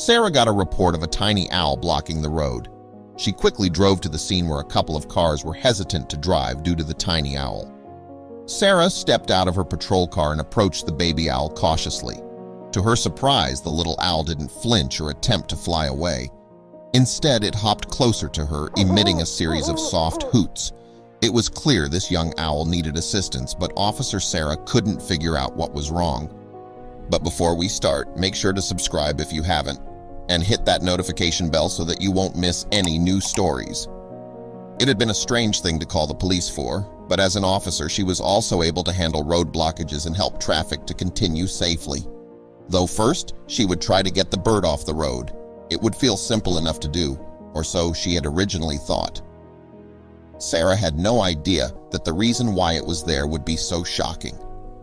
Sarah got a report of a tiny owl blocking the road. She quickly drove to the scene where a couple of cars were hesitant to drive due to the tiny owl. Sarah stepped out of her patrol car and approached the baby owl cautiously. To her surprise, the little owl didn't flinch or attempt to fly away. Instead, it hopped closer to her, emitting a series of soft hoots. It was clear this young owl needed assistance, but Officer Sarah couldn't figure out what was wrong. But before we start, make sure to subscribe if you haven't, and hit that notification bell so that you won't miss any new stories. It had been a strange thing to call the police for, but as an officer, she was also able to handle road blockages and help traffic to continue safely. Though first, she would try to get the bird off the road. It would feel simple enough to do, or so she had originally thought. Sarah had no idea that the reason why it was there would be so shocking.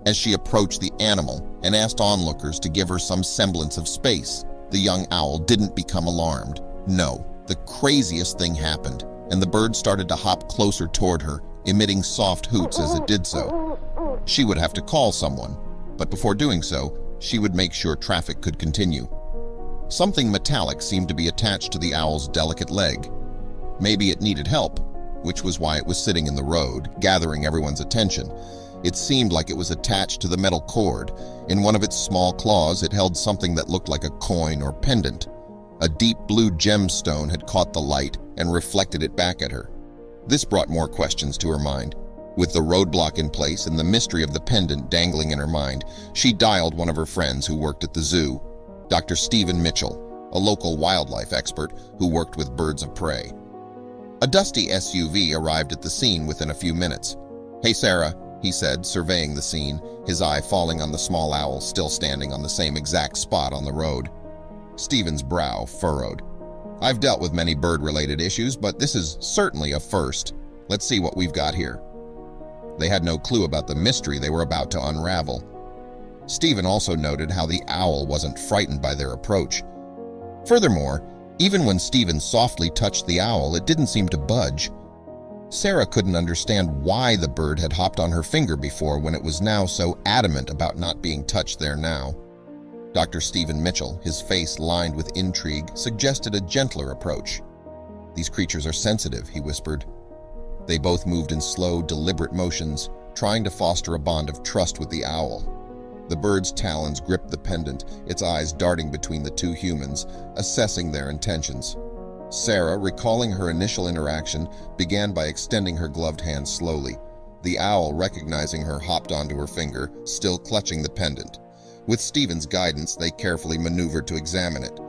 As she approached the animal and asked onlookers to give her some semblance of space, the young owl didn't become alarmed. No, the craziest thing happened, and the bird started to hop closer toward her, emitting soft hoots as it did so. She would have to call someone, but before doing so, she would make sure traffic could continue. Something metallic seemed to be attached to the owl's delicate leg. Maybe it needed help, which was why it was sitting in the road, gathering everyone's attention. It seemed like it was attached to the metal cord. In one of its small claws, it held something that looked like a coin or pendant. A deep blue gemstone had caught the light and reflected it back at her. This brought more questions to her mind. With the roadblock in place and the mystery of the pendant dangling in her mind, she dialed one of her friends who worked at the zoo, Dr. Stephen Mitchell, a local wildlife expert who worked with birds of prey. A dusty SUV arrived at the scene within a few minutes. "Hey, Sarah," he said, surveying the scene, his eye falling on the small owl still standing on the same exact spot on the road. Stephen's brow furrowed. "I've dealt with many bird-related issues, but this is certainly a first. Let's see what we've got here." They had no clue about the mystery they were about to unravel. Stephen also noted how the owl wasn't frightened by their approach. Furthermore, even when Stephen softly touched the owl, it didn't seem to budge. Sarah couldn't understand why the bird had hopped on her finger before when it was now so adamant about not being touched there now. Dr. Stephen Mitchell, his face lined with intrigue, suggested a gentler approach. "These creatures are sensitive," he whispered. They both moved in slow, deliberate motions, trying to foster a bond of trust with the owl. The bird's talons gripped the pendant, its eyes darting between the two humans, assessing their intentions. Sarah, recalling her initial interaction, began by extending her gloved hand slowly. The owl, recognizing her, hopped onto her finger, still clutching the pendant. With Stephen's guidance, they carefully maneuvered to examine it.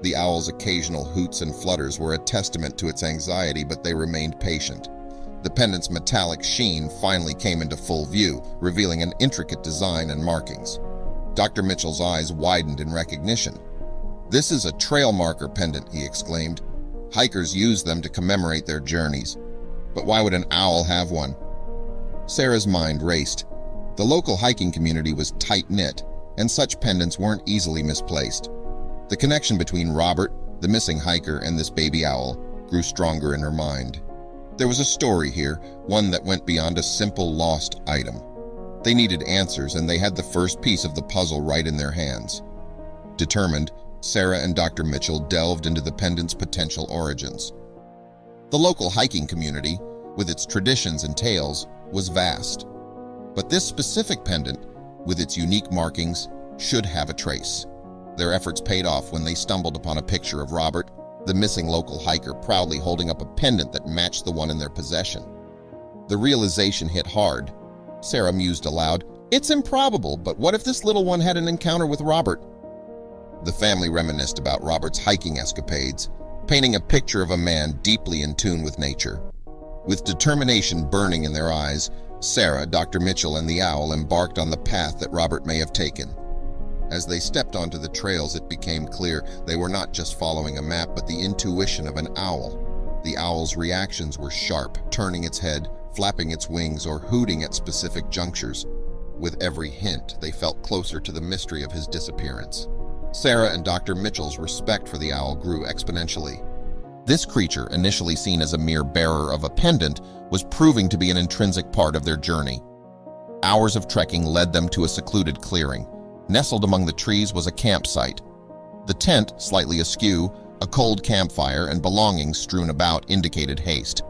The owl's occasional hoots and flutters were a testament to its anxiety, but they remained patient. The pendant's metallic sheen finally came into full view, revealing an intricate design and markings. Dr. Mitchell's eyes widened in recognition. "This is a trail marker pendant," he exclaimed. "Hikers use them to commemorate their journeys. But why would an owl have one?" Sarah's mind raced. The local hiking community was tight-knit, and such pendants weren't easily misplaced. The connection between Robert, the missing hiker, and this baby owl grew stronger in her mind. There was a story here, one that went beyond a simple lost item. They needed answers, and they had the first piece of the puzzle right in their hands. Determined, Sarah and Dr. Mitchell delved into the pendant's potential origins. The local hiking community, with its traditions and tales, was vast. But this specific pendant, with its unique markings, should have a trace. Their efforts paid off when they stumbled upon a picture of Robert, the missing local hiker, proudly holding up a pendant that matched the one in their possession. The realization hit hard. Sarah mused aloud, "It's improbable, but what if this little one had an encounter with Robert?" The family reminisced about Robert's hiking escapades, painting a picture of a man deeply in tune with nature. With determination burning in their eyes, Sarah, Dr. Mitchell, and the owl embarked on the path that Robert may have taken. As they stepped onto the trails, it became clear they were not just following a map, but the intuition of an owl. The owl's reactions were sharp, turning its head, flapping its wings, or hooting at specific junctures. With every hint, they felt closer to the mystery of his disappearance. Sarah and Dr. Mitchell's respect for the owl grew exponentially. This creature, initially seen as a mere bearer of a pendant, was proving to be an intrinsic part of their journey. Hours of trekking led them to a secluded clearing. Nestled among the trees was a campsite. The tent, slightly askew, a cold campfire, and belongings strewn about indicated haste.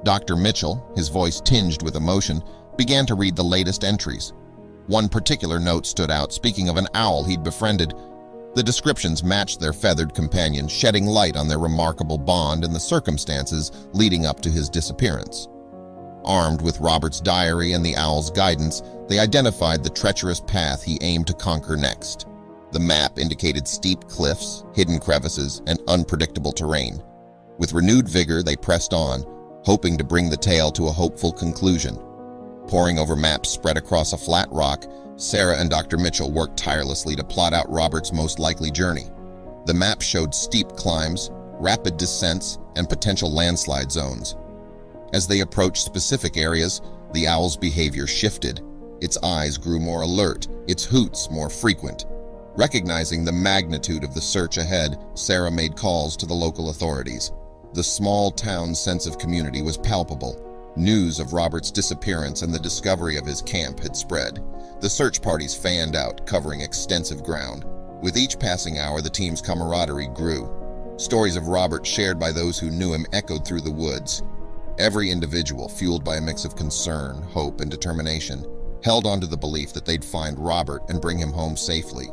Dr. Mitchell, his voice tinged with emotion, began to read the latest entries. One particular note stood out, speaking of an owl he'd befriended. The descriptions matched their feathered companion, shedding light on their remarkable bond and the circumstances leading up to his disappearance. Armed with Robert's diary and the owl's guidance, they identified the treacherous path he aimed to conquer next. The map indicated steep cliffs, hidden crevices, and unpredictable terrain. With renewed vigor, they pressed on, hoping to bring the tale to a hopeful conclusion. Poring over maps spread across a flat rock, Sarah and Dr. Mitchell worked tirelessly to plot out Robert's most likely journey. The map showed steep climbs, rapid descents, and potential landslide zones. As they approached specific areas, the owl's behavior shifted. Its eyes grew more alert, its hoots more frequent. Recognizing the magnitude of the search ahead, Sarah made calls to the local authorities. The small town's sense of community was palpable. News of Robert's disappearance and the discovery of his camp had spread. The search parties fanned out, covering extensive ground. With each passing hour, the team's camaraderie grew. Stories of Robert shared by those who knew him echoed through the woods. Every individual, fueled by a mix of concern, hope, and determination, held on to the belief that they'd find Robert and bring him home safely.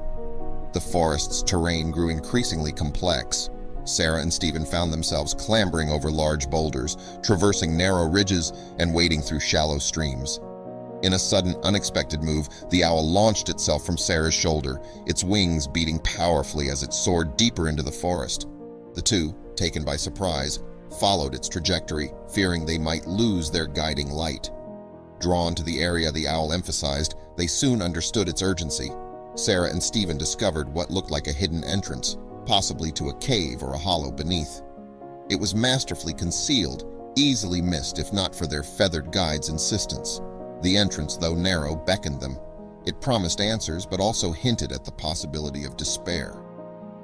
The forest's terrain grew increasingly complex. Sarah and Stephen found themselves clambering over large boulders, traversing narrow ridges, and wading through shallow streams. In a sudden, unexpected move, the owl launched itself from Sarah's shoulder, its wings beating powerfully as it soared deeper into the forest. The two, taken by surprise, followed its trajectory, fearing they might lose their guiding light. Drawn to the area the owl emphasized, they soon understood its urgency. Sarah and Stephen discovered what looked like a hidden entrance, possibly to a cave or a hollow beneath. It was masterfully concealed, easily missed if not for their feathered guide's insistence. The entrance, though narrow, beckoned them. It promised answers, but also hinted at the possibility of despair.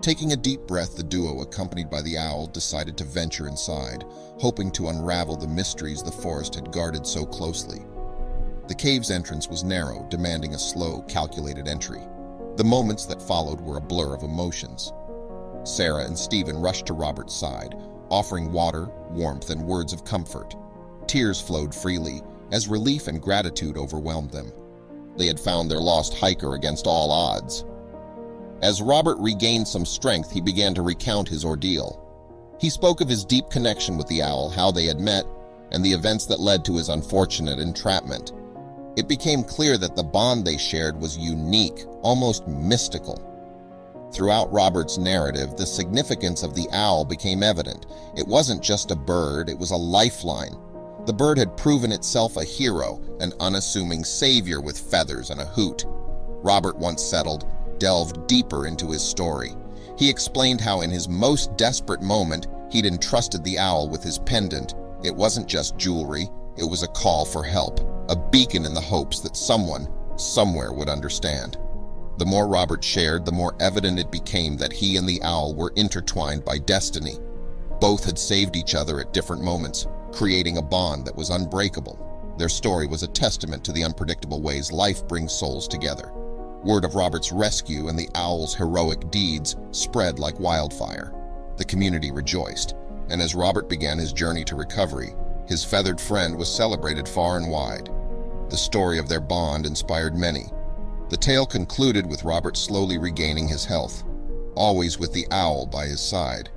Taking a deep breath, the duo, accompanied by the owl, decided to venture inside, hoping to unravel the mysteries the forest had guarded so closely. The cave's entrance was narrow, demanding a slow, calculated entry. The moments that followed were a blur of emotions. Sarah and Stephen rushed to Robert's side, offering water, warmth, and words of comfort. Tears flowed freely, as relief and gratitude overwhelmed them. They had found their lost hiker against all odds. As Robert regained some strength, he began to recount his ordeal. He spoke of his deep connection with the owl, how they had met, and the events that led to his unfortunate entrapment. It became clear that the bond they shared was unique, almost mystical. Throughout Robert's narrative, the significance of the owl became evident. It wasn't just a bird, it was a lifeline. The bird had proven itself a hero, an unassuming savior with feathers and a hoot. Robert, once settled, delved deeper into his story. He explained how in his most desperate moment, he'd entrusted the owl with his pendant. It wasn't just jewelry, it was a call for help, a beacon in the hopes that someone, somewhere would understand. The more Robert shared, the more evident it became that he and the owl were intertwined by destiny. Both had saved each other at different moments, creating a bond that was unbreakable. Their story was a testament to the unpredictable ways life brings souls together. Word of Robert's rescue and the owl's heroic deeds spread like wildfire. The community rejoiced, and as Robert began his journey to recovery, his feathered friend was celebrated far and wide. The story of their bond inspired many. The tale concluded with Robert slowly regaining his health, always with the owl by his side.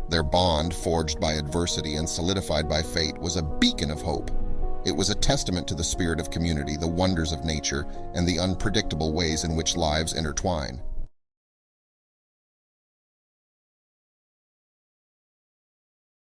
Their bond, forged by adversity and solidified by fate, was a beacon of hope. It was a testament to the spirit of community, the wonders of nature, and the unpredictable ways in which lives intertwine.